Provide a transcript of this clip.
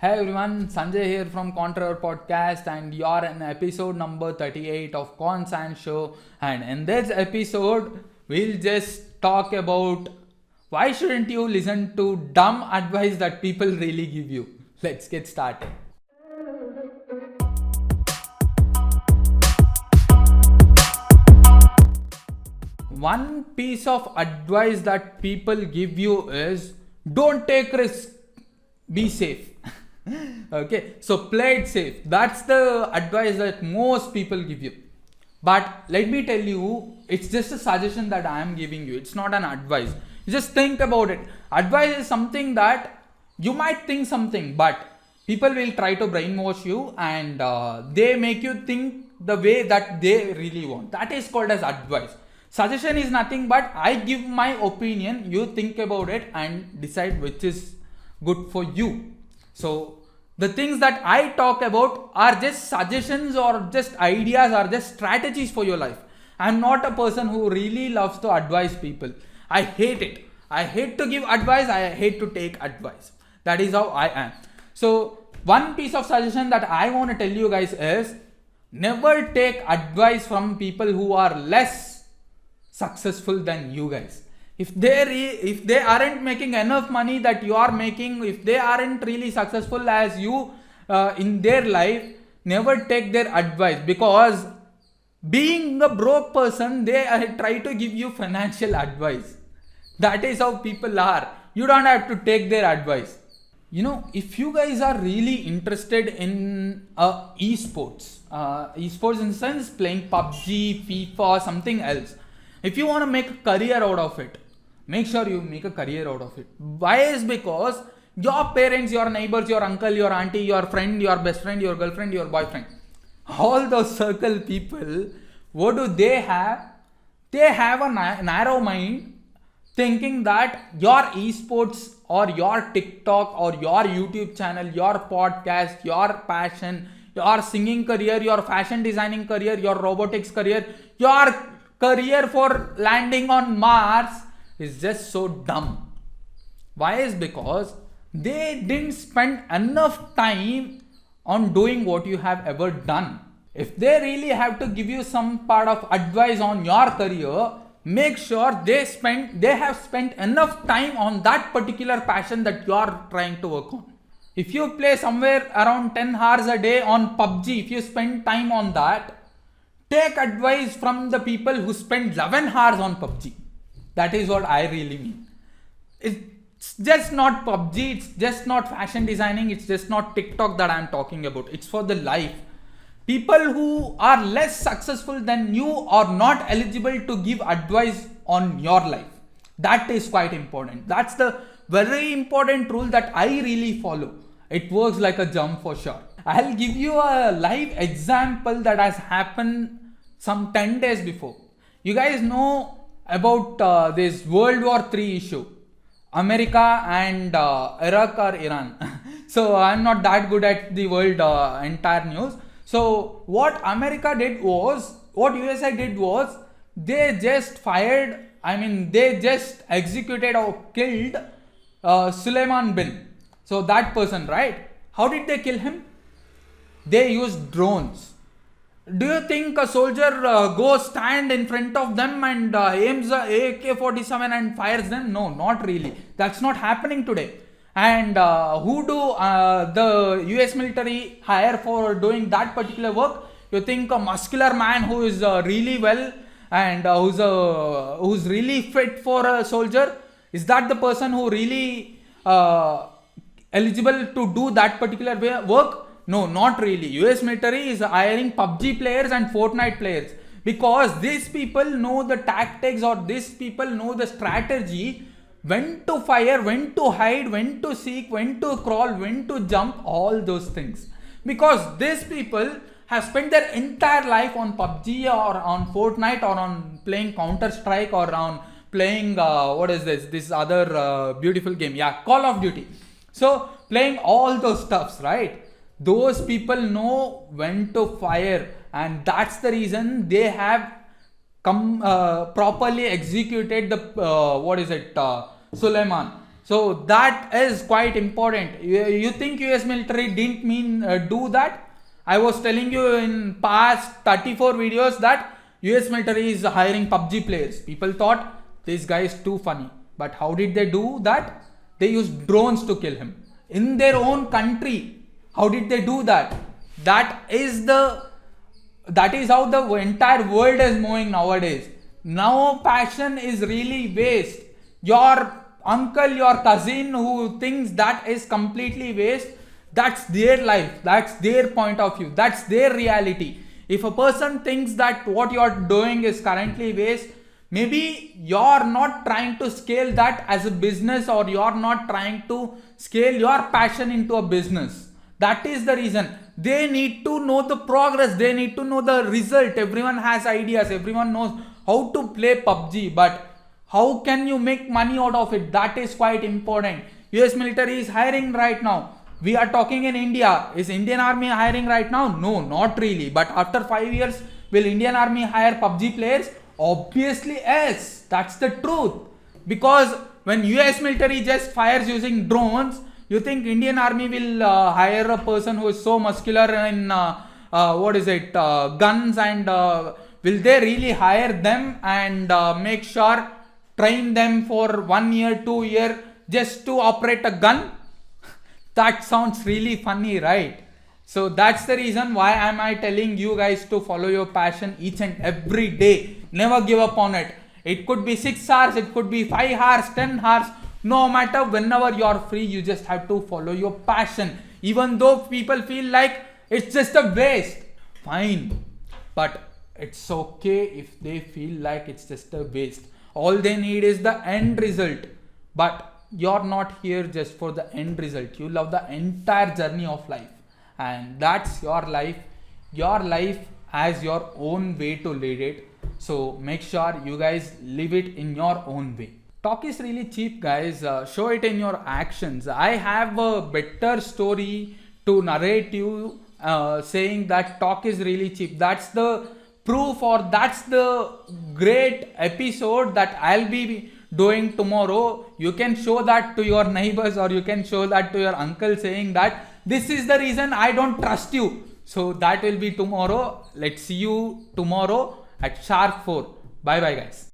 Hey everyone, Sanjay here from Contriver podcast, and you're in episode number 38 of Cons and Show. And in this episode, we'll just talk about why shouldn't you listen to dumb advice that people really give you. Let's get started. One piece of advice that people give you is don't take risks, be safe. Okay, so play it safe. That's the advice that most people give you. But let me tell you, it's just a suggestion that I am giving you. It's not an advice. Just think about it. Advice is something that you might think something, but people will try to brainwash you and they make you think the way that they really want. That is called as advice. Suggestion is nothing but I give my opinion, you think about it and decide which is good for you. So the things that I talk about are just suggestions or just ideas or just strategies for your life. I'm not a person who really loves to advise people. I hate it. I hate to give advice. I hate to take advice. That is how I am. So one piece of suggestion that I want to tell you guys is never take advice from people who are less successful than you guys. If they aren't making enough money that you are making, if they aren't really successful as you in their life, never take their advice, because being a broke person, they try to give you financial advice. That is how people are. You don't have to take their advice. If you guys are really interested in esports, esports in the sense playing PUBG, FIFA, something else, if you want to make a career out of it, make sure you make a career out of it. Why is because your parents, your neighbors, your uncle, your auntie, your friend, your best friend, your girlfriend, your boyfriend, all those circle people, what do they have? They have a narrow mind, thinking that your esports or your TikTok or your YouTube channel, your podcast, your passion, your singing career, your fashion designing career, your robotics career, your career for landing on Mars is just so dumb. Why is because they didn't spend enough time on doing what you have ever done. If they really have to give you some part of advice on your career, make sure they have spent enough time on that particular passion that you are trying to work on. If you play somewhere around 10 hours a day on PUBG, if you spend time on that, take advice from the people who spend 11 hours on PUBG. That is what I really mean. It's just not PUBG, it's just not fashion designing, it's just not TikTok that I'm talking about. It's for the life. People who are less successful than you are not eligible to give advice on your life. That is quite important. That's the very important rule that I really follow. It works like a jump for sure. I'll give you a live example that has happened some 10 days before. You guys know about this World War III issue, America and Iraq or Iran. So I'm not that good at the world entire news. So what USA did was they just executed or killed Suleiman bin. So that person, right? How did they kill him? They used drones. Do you think a soldier goes stand in front of them and aims a AK-47 and fires them? No, not really. That's not happening today. And who do the US military hire for doing that particular work? You think a muscular man who is really well and who's really fit for a soldier? Is that the person who really eligible to do that particular work? No, not really. US military is hiring PUBG players and Fortnite players, because these people know the tactics, or these people know the strategy, when to fire, when to hide, when to seek, when to crawl, when to jump, all those things. Because these people have spent their entire life on PUBG or on Fortnite or on playing Counter-Strike or on playing, this other beautiful game. Yeah, Call of Duty. So playing all those stuffs, right? Those people know when to fire, and that's the reason they have properly executed the Suleiman. So that is quite important. You think US military didn't mean do that? I was telling you in past 34 videos that US military is hiring PUBG players. People thought this guy is too funny. But how did they do that? They used drones to kill him. In their own country. How did they do that? That is how the entire world is moving nowadays. Now passion is really waste. Your uncle, your cousin who thinks that is completely waste, that's their life, that's their point of view, that's their reality. If a person thinks that what you're doing is currently waste, maybe you're not trying to scale that as a business, or you're not trying to scale your passion into a business. That is the reason. They need to know the progress, they need to know the result. Everyone has ideas, everyone knows how to play PUBG, but how can you make money out of it? That is quite important. US military is hiring right now. We are talking in India. Is Indian Army hiring right now? No, not really. But after 5 years, will Indian Army hire PUBG players? Obviously yes. That's the truth. Because when US military just fires using drones, you think Indian Army will hire a person who is so muscular in guns, and will they really hire them and make sure train them for 1 year, 2 year just to operate a gun? That sounds really funny, right? So that's the reason why am I telling you guys to follow your passion each and every day. Never give up on it. It could be 6 hours, it could be 5 hours, 10 hours. No matter, whenever you're free, you just have to follow your passion. Even though people feel like it's just a waste. Fine. But it's okay if they feel like it's just a waste. All they need is the end result. But you're not here just for the end result. You love the entire journey of life. And that's your life. Your life has your own way to lead it. So make sure you guys live it in your own way. Talk is really cheap, guys. Show it in your actions. I have a better story to narrate you saying that talk is really cheap. That's the proof, or that's the great episode that I'll be doing tomorrow. You can show that to your neighbors, or you can show that to your uncle, saying that this is the reason I don't trust you. So that will be tomorrow. Let's see you tomorrow at sharp 4. Bye bye, guys.